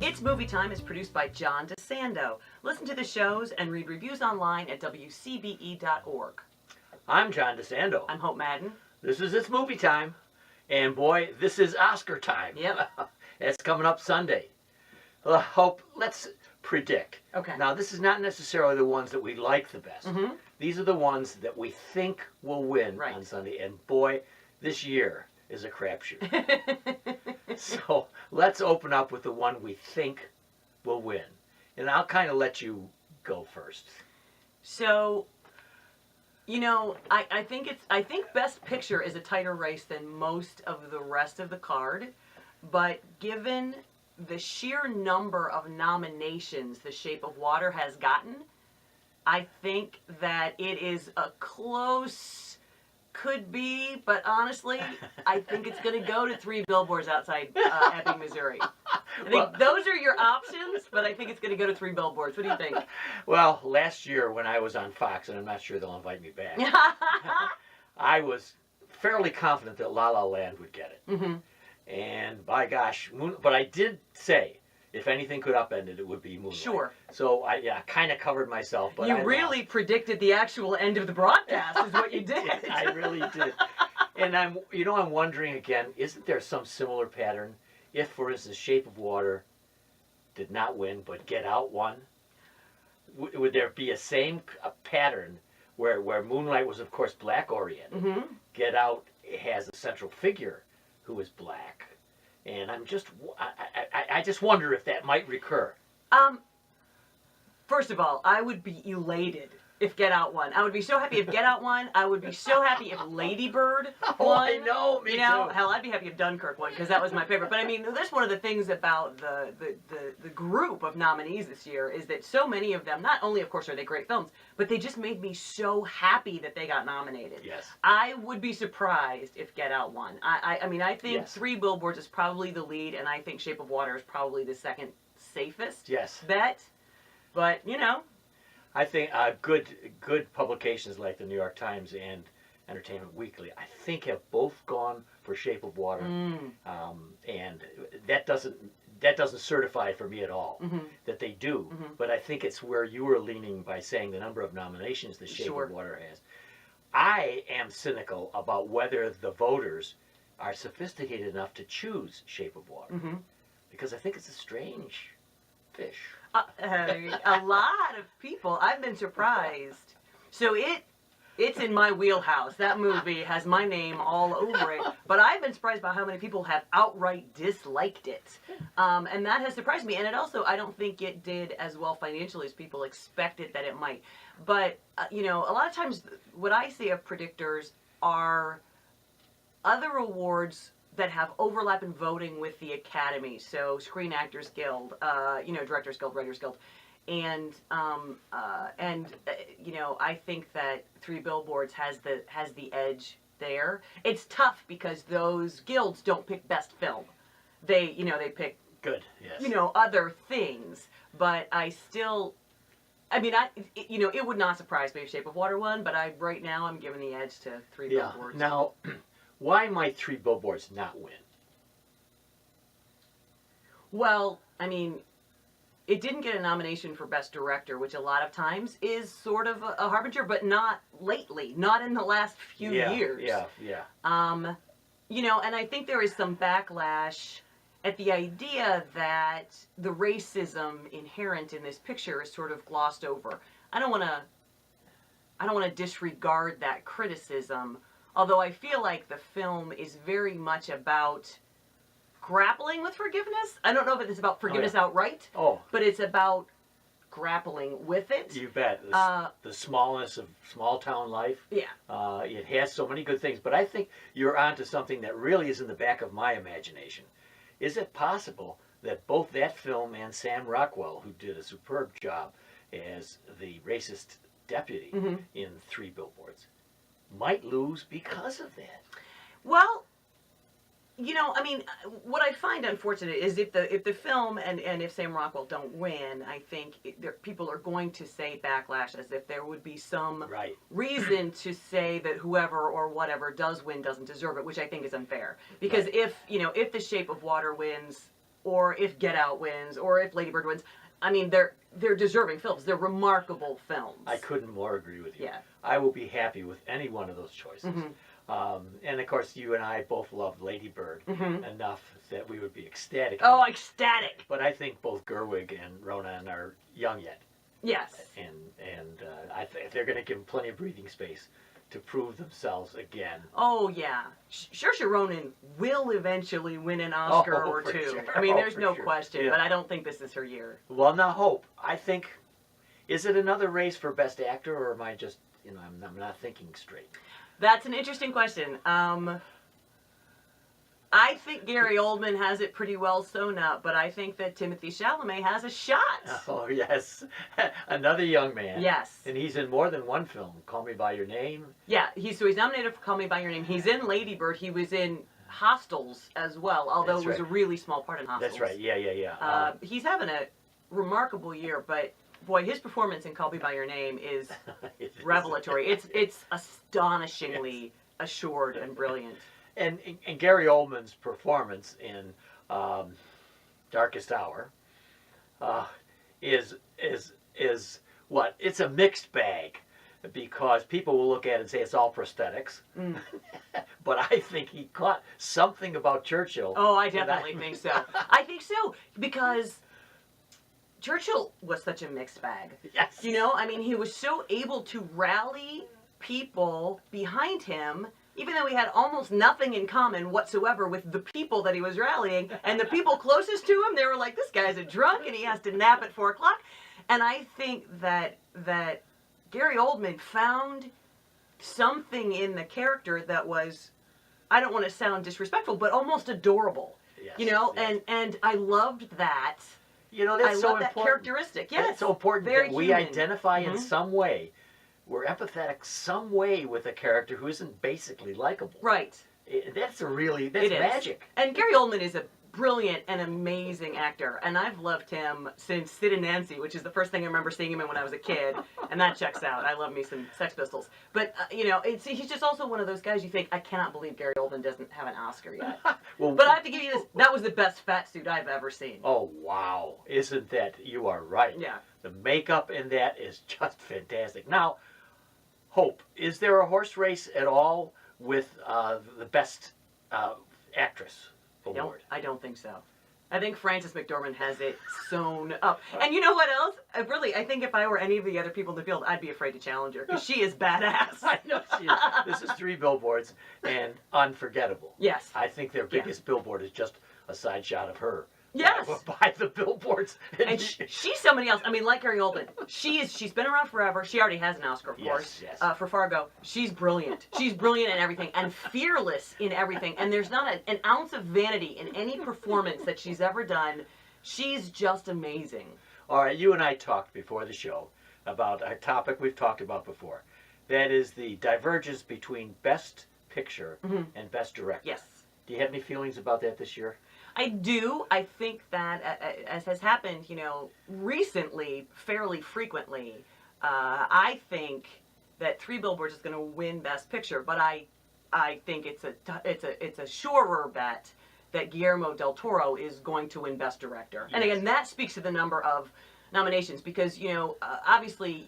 It's Movie Time is produced by John DeSando. Listen to the shows and read reviews online at WCBE.org. I'm John DeSando. I'm Hope Madden. This is It's Movie Time. And boy, this is Oscar time. Yep. It's coming up Sunday. Hope, let's predict. Okay. Now, this is not necessarily the ones that we like the best. Mm-hmm. These are the ones that we think will win Right. on Sunday. And boy, this year is a crapshoot. So let's open up with the one we think will win. And I'll kind of let you go first. So, you know, I think Best Picture is a tighter race than most of the rest of the card, but given the sheer number of nominations The Shape of Water has gotten, I think that it is a close, could be, but honestly, I think it's going to go to 3 Billboards Outside Ebbing, Missouri. I think those are your options, but I think it's going to go to 3 Billboards. What do you think? Well, last year when I was on Fox, and I'm not sure they'll invite me back, I was fairly confident that La La Land would get it. Mm-hmm. And by gosh, but I did say, if anything could upend it, it would be Moonlight. Sure. So I kind of covered myself. But you I really lost. Predicted the actual end of the broadcast is what you did. I really did. And I'm wondering again, isn't there some similar pattern? If, for instance, Shape of Water did not win, but Get Out won, would there be a pattern where Moonlight was, of course, black oriented? Mm-hmm. Get Out has a central figure who is black, and I just wonder if that might recur. First of all, I would be elated if Get Out won. I would be so happy if Get Out won. I would be so happy if Lady Bird won. Oh, I know, me too. Hell, I'd be happy if Dunkirk won because that was my favorite. But I mean, that's one of the things about the group of nominees this year is that so many of them, not only of course are they great films, but they just made me so happy that they got nominated. Yes. I would be surprised if Get Out won. I mean, I think Yes. 3 Billboards is probably the lead, and I think Shape of Water is probably the second safest bet. But, you know. I think good publications like the New York Times and Entertainment Weekly, I think, have both gone for Shape of Water, and that doesn't certify for me at all that they do. But I think it's where you were leaning by saying the number of nominations the Shape of Water has. I am cynical about whether the voters are sophisticated enough to choose Shape of Water, because I think it's a strange fish. A lot of people. I've been surprised. So it's in my wheelhouse. That movie has my name all over it. But I've been surprised by how many people have outright disliked it. And that has surprised me. And it also, I don't think it did as well financially as people expected that it might. But, you know, a lot of times what I see of predictors are other awards that have overlap in voting with the Academy, so Screen Actors Guild, Directors Guild, Writers Guild, and you know, I think that 3 Billboards has the edge there. It's tough because those guilds don't pick best film; they pick good, yes, other things. But I still, I mean, it would not surprise me if Shape of Water won, but right now I'm giving the edge to 3 Billboards. Now. Why might 3 Billboards not win? Well, I mean, it didn't get a nomination for Best Director, which a lot of times is sort of a harbinger, but not lately, not in the last few years. Yeah. And I think there is some backlash at the idea that the racism inherent in this picture is sort of glossed over. I don't want to disregard that criticism. Although I feel like the film is very much about grappling with forgiveness. I don't know if it's about forgiveness outright, but it's about grappling with it. You bet. The smallness of small town life. Yeah. It has so many good things. But I think you're onto something that really is in the back of my imagination. Is it possible that both that film and Sam Rockwell, who did a superb job as the racist deputy in 3 Billboards, might lose because of that? Well, I mean, what I find unfortunate is if the film and if Sam Rockwell don't win, I think people are going to say backlash as if there would be some reason to say that whoever or whatever does win doesn't deserve it, which I think is unfair. Because if The Shape of Water wins, or if Get Out wins, or if Lady Bird wins. I mean, they're deserving films. They're remarkable films. I couldn't more agree with you. Yeah. I will be happy with any one of those choices. And of course, you and I both love Lady Bird enough that we would be ecstatic. Oh, ecstatic! But I think both Gerwig and Ronan are young yet. Yes. And I think they're going to give them plenty of breathing space to prove themselves again. Oh, yeah. Saoirse Ronan will eventually win an Oscar or two. Sure. I mean, there's for no sure. question, Yeah. but I don't think this is her year. Well, now Hope, I think, is it another race for Best Actor, or am I just, I'm not thinking straight? That's an interesting question. I think Gary Oldman has it pretty well sewn up, but I think that Timothée Chalamet has a shot. Oh, yes. Another young man. Yes. And he's in more than one film. Call Me By Your Name. Yeah, he's nominated for Call Me By Your Name. He's in Lady Bird. He was in Hostels as well, although That's it was right. a really small part in Hostels. That's right. Yeah. He's having a remarkable year, but boy, his performance in Call Me By Your Name is revelatory. It's astonishingly assured and brilliant. And Gary Oldman's performance in Darkest Hour is what? It's a mixed bag, because people will look at it and say it's all prosthetics. But I think he caught something about Churchill. Oh, I definitely think so. I think so, because Churchill was such a mixed bag. Yes. I mean, he was so able to rally people behind him, even though he had almost nothing in common whatsoever with the people that he was rallying. And the people closest to him, they were like, this guy's a drunk and he has to nap at 4 o'clock. And I think that Gary Oldman found something in the character that was, I don't want to sound disrespectful, but almost adorable. Yes, Yes. And I loved that. That's I so love that important. characteristic. Yes. It's so important Very that we human. identify in some way. We're empathetic some way with a character who isn't basically likable. Right. That's It is. magic. And Gary Oldman is a brilliant and amazing actor, and I've loved him since Sid and Nancy, which is the first thing I remember seeing him in when I was a kid, and that checks out. I love me some Sex Pistols. But, he's just also one of those guys you think, I cannot believe Gary Oldman doesn't have an Oscar yet. But I have to give you this, that was the best fat suit I've ever seen. Oh, wow. Isn't that, you are right. Yeah. The makeup in that is just fantastic. Now, Hope, is there a horse race at all with the Best Actress award? I don't think so. I think Frances McDormand has it sewn up. And you know what else? I think if I were any of the other people in the field, I'd be afraid to challenge her, because she is badass. I know she is. This is 3 Billboards and Unforgettable. Yes. I think their biggest billboard is just a side shot of her. Yes. By the billboards. And she's somebody else. I mean, like Gary Oldman, she's been around forever. She already has an Oscar, of course, yes. For Fargo. She's brilliant. She's brilliant in everything and fearless in everything. And there's not an ounce of vanity in any performance that she's ever done. She's just amazing. All right, you and I talked before the show about a topic we've talked about before. That is the divergence between Best Picture and Best Director. Yes. Do you have any feelings about that this year? I do. I think that, as has happened, recently, fairly frequently, I think that 3 Billboards is going to win Best Picture, but I think it's a surer bet that Guillermo del Toro is going to win Best Director. Yes. And again, that speaks to the number of nominations, because obviously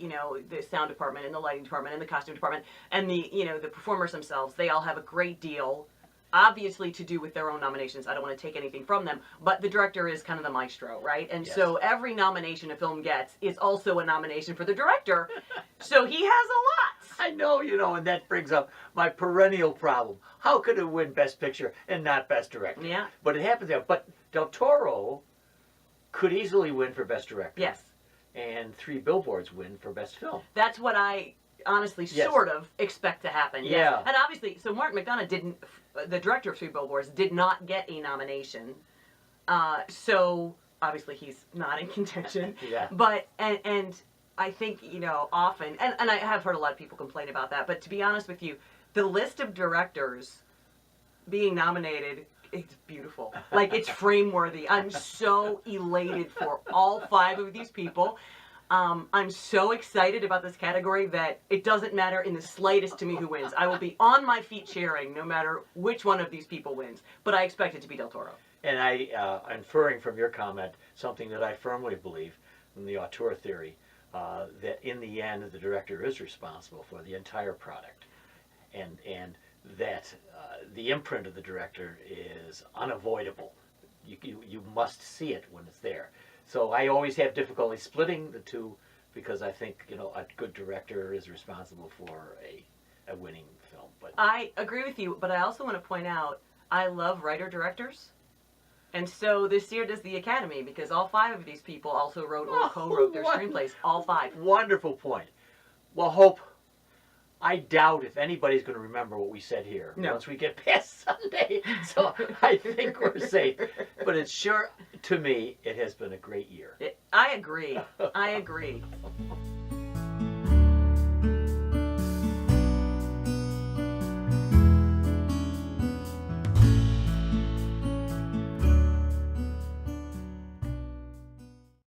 the sound department and the lighting department and the costume department and the performers themselves, they all have a great deal, obviously, to do with their own nominations. I don't want to take anything from them, but the director is kind of the maestro, right? And so every nomination a film gets is also a nomination for the director. So he has a lot. I know, and that brings up my perennial problem. How could it win Best Picture and not Best Director? Yeah. But it happens there. But Del Toro could easily win for Best Director. Yes. And 3 Billboards win for Best Film. That's what I honestly sort of expect to happen. Yes. Yeah. And obviously, so Martin McDonagh the director of 3 Billboards, did not get a nomination. So obviously he's not in contention. Yeah. But, and I think, often, and I have heard a lot of people complain about that, but to be honest with you, the list of directors being nominated, it's beautiful. Like, it's frame-worthy. I'm so elated for all 5 of these people. I'm so excited about this category that it doesn't matter in the slightest to me who wins. I will be on my feet cheering no matter which one of these people wins. But I expect it to be Del Toro. And inferring from your comment, something that I firmly believe from the auteur theory, that in the end the director is responsible for the entire product, and that the imprint of the director is unavoidable. You must see it when it's there. So I always have difficulty splitting the two, because I think a good director is responsible for a winning film. But I agree with you, but I also want to point out I love writer-directors. And so this year does the Academy, because all 5 of these people also wrote or co-wrote their screenplays. All 5. Wonderful point. Well, Hope, I doubt if anybody's going to remember what we said here once we get past Sunday. So I think we're safe. But it's sure, to me, it has been a great year. I agree. I agree.